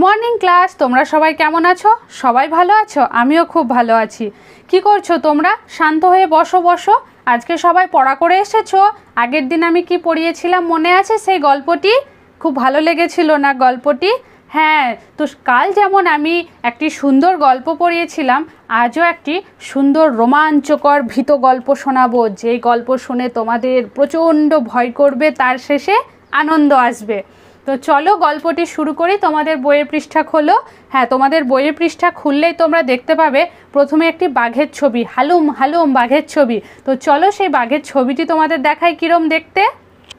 Morning class. তোমরা সবাই কেমন আছো? সবাই ভালো আছো? আমিও খুব ভালো আছি। কি করছো তোমরা? শান্ত হয়ে বসো বসো। আজকে সবাই পড়া করে এসেছো? আগের দিন আমি কি পড়িয়েছিলাম মনে আছে? সেই গল্পটি খুব ভালো লেগেছিল না গল্পটি? হ্যাঁ, তো কাল যেমন আমি একটি সুন্দর গল্প পড়িয়েছিলাম, আজও একটি সুন্দর রোমাঞ্চকর ভীত গল্প শোনাবো, যেই গল্প শুনে তোমাদের প্রচণ্ড ভয় করবে, তার শেষে আনন্দ আসবে। তো চলো গল্পটি শুরু করি। তোমাদের বইয়ের পৃষ্ঠা খোলো। হ্যাঁ, তোমাদের বইয়ের পৃষ্ঠা খুললেই তোমরা দেখতে পাবে প্রথমে একটি বাঘের ছবি, হালুম হালুম বাঘের ছবি। তো চলো সেই বাঘের ছবিটি তোমাদের দেখাই কিরম দেখতে।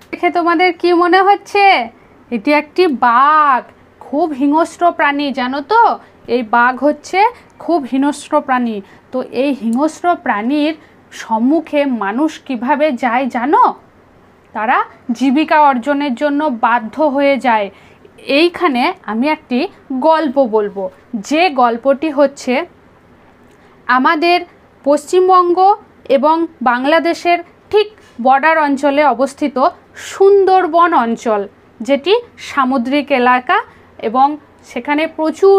দেখে তোমাদের কি মনে হচ্ছে? এটি একটি বাঘ, খুব হিংস্র প্রাণী, জানো তো? এই বাঘ হচ্ছে খুব হিংস্র প্রাণী। তো এই হিংস্র প্রাণীর সম্মুখে মানুষ কিভাবে যায় জানো? তারা জীবিকা অর্জনের জন্য বাধ্য হয়ে যায়। এইখানে আমি একটি গল্প বলবো, যে গল্পটি হচ্ছে আমাদের পশ্চিমবঙ্গ এবং বাংলাদেশের ঠিক বর্ডার অঞ্চলে অবস্থিত সুন্দরবন অঞ্চল, যেটি সামুদ্রিক এলাকা এবং সেখানে প্রচুর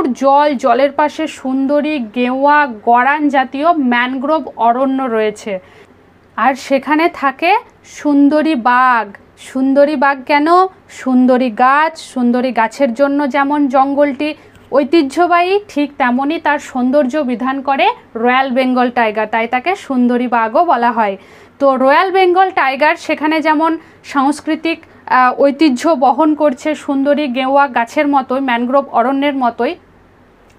জলের পাশে সুন্দরী, গেওয়া, গড়ান জাতীয় ম্যানগ্রোভ অরণ্য রয়েছে। আর সেখানে থাকে সুন্দরী বাঘ। সুন্দরী বাঘ কেন? সুন্দরী গাছ, সুন্দরী গাছের জন্য যেমন জঙ্গলটি ঐতিহ্যবাহী, ঠিক তেমনই তার সৌন্দর্য বিধান করে রয়্যাল বেঙ্গল টাইগার, তাই তাকে সুন্দরী বাঘও বলা হয়। তো রয়্যাল বেঙ্গল টাইগার সেখানে যেমন সাংস্কৃতিক ঐতিহ্য বহন করছে সুন্দরী গেওয়া গাছের মতোই, ম্যানগ্রোভ অরণ্যের মতোই,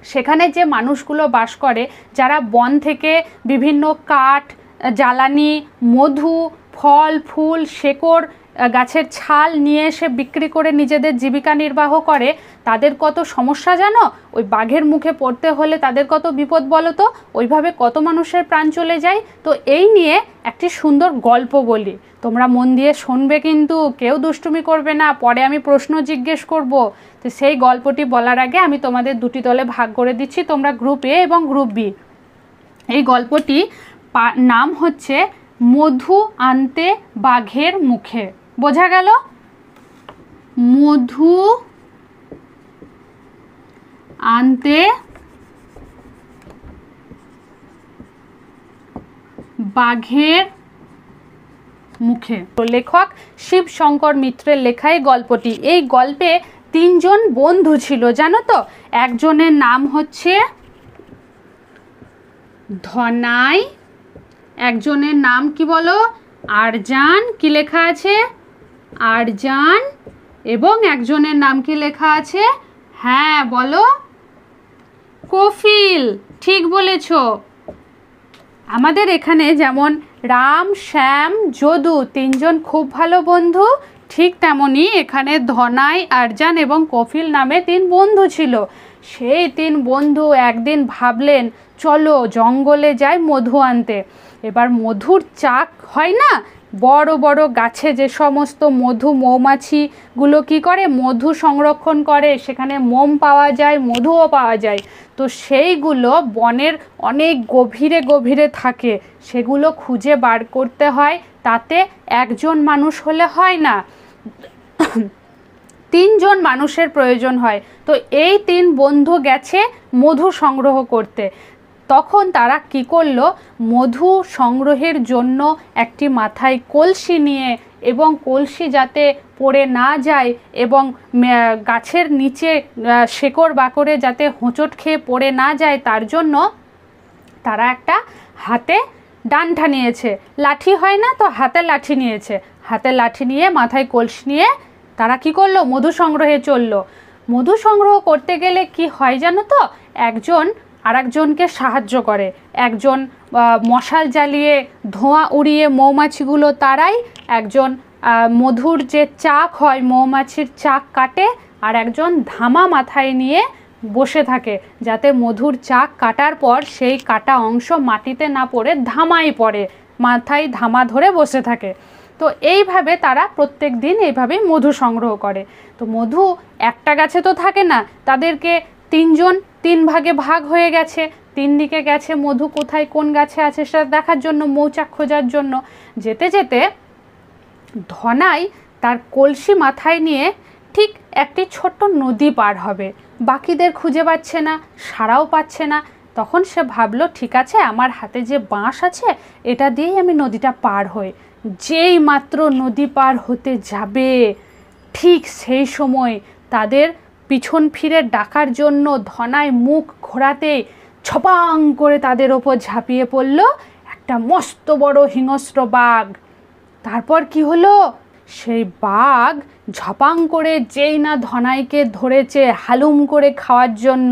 সেখানে যে মানুষগুলো বাস করে, যারা বন থেকে বিভিন্ন কাঠ, জ্বালানি, মধু, ফল ফুল, শেকড়, গাছের ছাল নিয়ে এসে বিক্রি করে নিজেদের জীবিকা নির্বাহ করে, তাদের কত সমস্যা জানো? ওই বাঘের মুখে পড়তে হলে তাদের কত বিপদ বলো তো? ওইভাবে কত মানুষের প্রাণ চলে যায়। তো এই নিয়ে একটি সুন্দর গল্প বলি, তোমরা মন দিয়ে শুনবে, কিন্তু কেউ দুষ্টুমি করবে না, পরে আমি প্রশ্ন জিজ্ঞেস করব। তো সেই গল্পটি বলার আগে আমি তোমাদের দুটি দলে ভাগ করে দিচ্ছি, তোমরা গ্রুপ এ এবং গ্রুপ বি। এই গল্পটি নাম হচ্ছে মধু আনতে বাঘের মুখে। বোঝা গেল? মধু আনতে বাঘের মুখে। লেখক শিবশঙ্কর মিত্রের লেখা এই গল্পটি। এই গল্পে তিনজন বন্ধু ছিল, জানো তো? একজনের নাম হচ্ছে ধনাই, একজনের নাম কি বলো? আরজান। কি লেখা আছে? আরজান। এবং একজনের নাম কি লেখা আছে? হ্যাঁ বলো, কফিল। ঠিক বলেছ। আমাদের এখানে যেমন রাম, শ্যাম, যদু তিনজন খুব ভালো বন্ধু, ঠিক তেমনি এখানে ধনাই, আরজান এবং কফিল নামে তিন বন্ধু ছিল। সেই তিন বন্ধু একদিন ভাবলেন, চলো জঙ্গলে যাই মধু আনতে। এবার মধুর চাক হয় না, বড় বড় গাছে যে সমস্ত মধু মৌমাছিগুলো কি করে, মধু সংরক্ষণ করে, সেখানে মোম পাওয়া যায়, মধুও পাওয়া যায়। তো সেইগুলো বনের অনেক গভীরে গভীরে থাকে, সেগুলো খুঁজে বার করতে হয়। তাতে একজন মানুষ হলে হয় না, তিনজন মানুষের প্রয়োজন হয়। তো এই তিন বন্ধু গেছে মধু সংগ্রহ করতে। তখন তারা কি করলো, মধু সংগ্রহের জন্য একটি মাথায় কলসি নিয়ে, এবং কলসি যাতে পড়ে না যায় এবং গাছের নিচে শেকড় বাকড়ে যাতে হোঁচট খেয়ে পড়ে না যায়, তার জন্য তারা একটা হাতে ডান্ডা নিয়েছে। লাঠি হয় না তো, হাতে লাঠি নিয়েছে। হাতে লাঠি নিয়ে, মাথায় কলসি নিয়ে তারা কি করলো, মধু সংগ্রহে চললো। মধু সংগ্রহ করতে গেলে কি হয় জানো তো? একজন আরেকজনকে সাহায্য করে। একজন মশাল জ্বালিয়ে ধোঁয়া উড়িয়ে মৌমাছিগুলো তাড়ায়, একজন মধুর যে চাক হয় মৌমাছির চাক কাটে, আর একজন ধামা মাথায় নিয়ে বসে থাকে, যাতে মধুর চাক কাটার পর সেই কাটা অংশ মাটিতে না পড়ে ধামায় পড়ে, মাথায় ধামা ধরে বসে থাকে। তো এইভাবে তারা প্রত্যেক দিন এইভাবেই মধু সংগ্রহ করে। তো মধু একটা গাছে তো থাকে না, তাদেরকে তিনজন তিন ভাগে ভাগ হয়ে গেছে, তিন দিকে গেছে মধু কোথায় কোন গাছে আছে সেটা দেখার জন্য, মৌচাক খোঁজার জন্য। যেতে যেতে ধনাই তার কলসি মাথায় নিয়ে ঠিক একটি ছোট্ট নদী পার হবে। বাকিদের খুঁজে পাচ্ছে না, সাড়াও পাচ্ছে না। তখন সে ভাবলো, ঠিক আছে, আমার হাতে যে বাঁশ আছে এটা দিয়েই আমি নদীটা পার হই। যেই মাত্র নদী পার হতে যাবে, ঠিক সেই সময় তাদের পিছন ফিরে ডাকার জন্য ধনাই মুখ ঘোরাতেই ছপাং করে তাদের ওপর ঝাঁপিয়ে পড়ল একটা মস্ত বড় হিংস্র বাঘ। তারপর কি হলো, সেই বাঘ ঝপাং করে যেই না ধনাইকে ধরেছে হালুম করে খাওয়ার জন্য,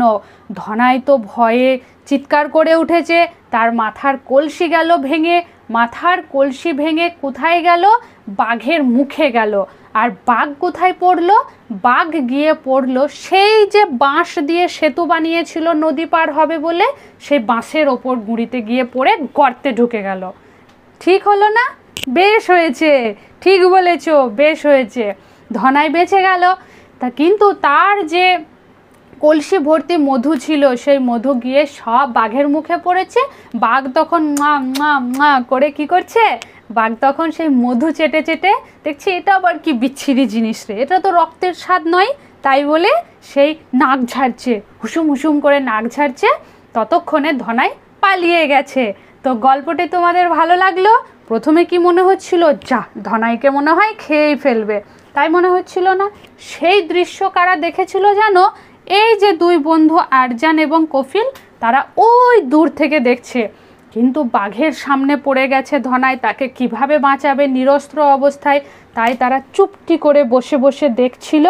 ধনাই তো ভয়ে চিৎকার করে উঠেছে। তার মাথার কলসি গেল ভেঙে, মাথার কলসি ভেঙে কোথায় গেল, বাঘের মুখে গেল। আর বাঘ কোথায় পড়লো, বাঘ গিয়ে পড়লো সেই যে বাঁশ দিয়ে সেতু বানিয়েছিল নদী পার হবে বলে, সেই বাঁশের ওপর গুঁড়িতে গিয়ে পড়ে গর্তে ঢুকে গেল। ঠিক হলো না? বেশ হয়েছে, ঠিক বলেছ, বেশ হয়েছে, ধনাই বেঁচে গেল। তা কিন্তু তার যে কলসি ভর্তি মধু ছিল, সেই মধু গিয়ে সব বাঘের মুখে পড়েছে। বাঘ তখন মা মা মা করে কি করছে, বাঘ তখন সেই মধু চেটে চেটে দেখছে এটা আবার কি বিচ্ছিরি জিনিস রে, এটা তো রক্তের স্বাদ নয়, তাই বলে সেই নাক ঝাড়ছে, হুসুম হুসুম করে নাক ঝাড়ছে। ততক্ষণে ধনাই পালিয়ে গেছে। তো গল্পটি তোমাদের ভালো লাগলো? প্রথমে কি মনে হচ্ছিল, যা ধনাইকে মনে হয় খেয়েই ফেলবে, তাই মনে হচ্ছিল না? সেই দৃশ্য কারা দেখেছিল জানো? এই যে দুই বন্ধু আরজান এবং কফিল, তারা ওই দূর থেকে দেখছে। কিন্তু বাঘের সামনে পড়ে গেছে ধনাই, তাকে কিভাবে বাঁচাবে নিরস্ত্র অবস্থায়, তাই তারা চুপটি করে বসে বসে দেখছিল।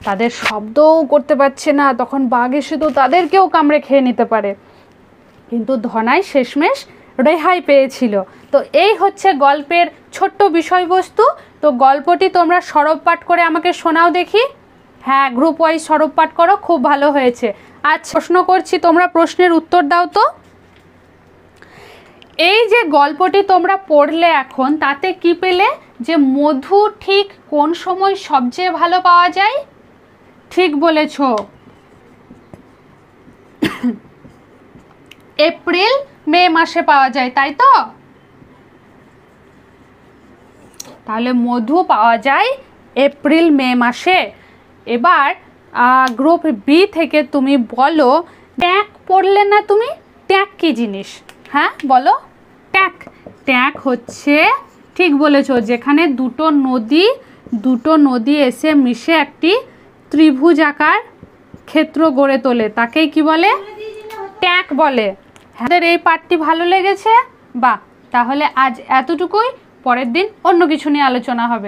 তাদের শব্দও করতে পারছে না, তখন বাঘ এসে তো তাদেরকেও কামড়ে খেয়ে নিতে পারে। কিন্তু ধনাই শেষমেশ রেহাই পেয়েছিল। তো এই হচ্ছে গল্পের ছোট্ট বিষয়বস্তু। তো গল্পটি তোমরা সরব পাঠ করে আমাকে শোনাও দেখি। হ্যাঁ, গ্রুপ ওয়াইজ সরব পাঠ করো, খুব ভালো হয়েছে। আচ্ছা, প্রশ্ন করছি, তোমরা প্রশ্নের উত্তর দাও তো। এই যে গল্পটি তোমরা পড়লে এখন, তাতে কি পেলে, যে মধু ঠিক কোন সময় সবচেয়ে ভালো পাওয়া যায়? ঠিক বলেছ, এপ্রিল মে মাসে পাওয়া যায়, তাই তো? তাহলে মধু পাওয়া যায় এপ্রিল মে মাসে। এবার গ্রুপ বি থেকে তুমি বলো, ট্যাক পড়লে না তুমি? ট্যাক কি জিনিস? হ্যাঁ বলো। ট্যাক, ট্যাক হচ্ছে, ঠিক বলেছো, যেখানে দুটো নদী এসে মিশে একটি ত্রিভুজ আকার ক্ষেত্র গড়ে তোলে, তাকেই কি বলে? ট্যাক বলে। আমাদের এই পাঠটি ভালো লেগেছে? বাহ, তাহলে আজ এতটুকুই, পরের দিন অন্য কিছু নিয়ে আলোচনা হবে।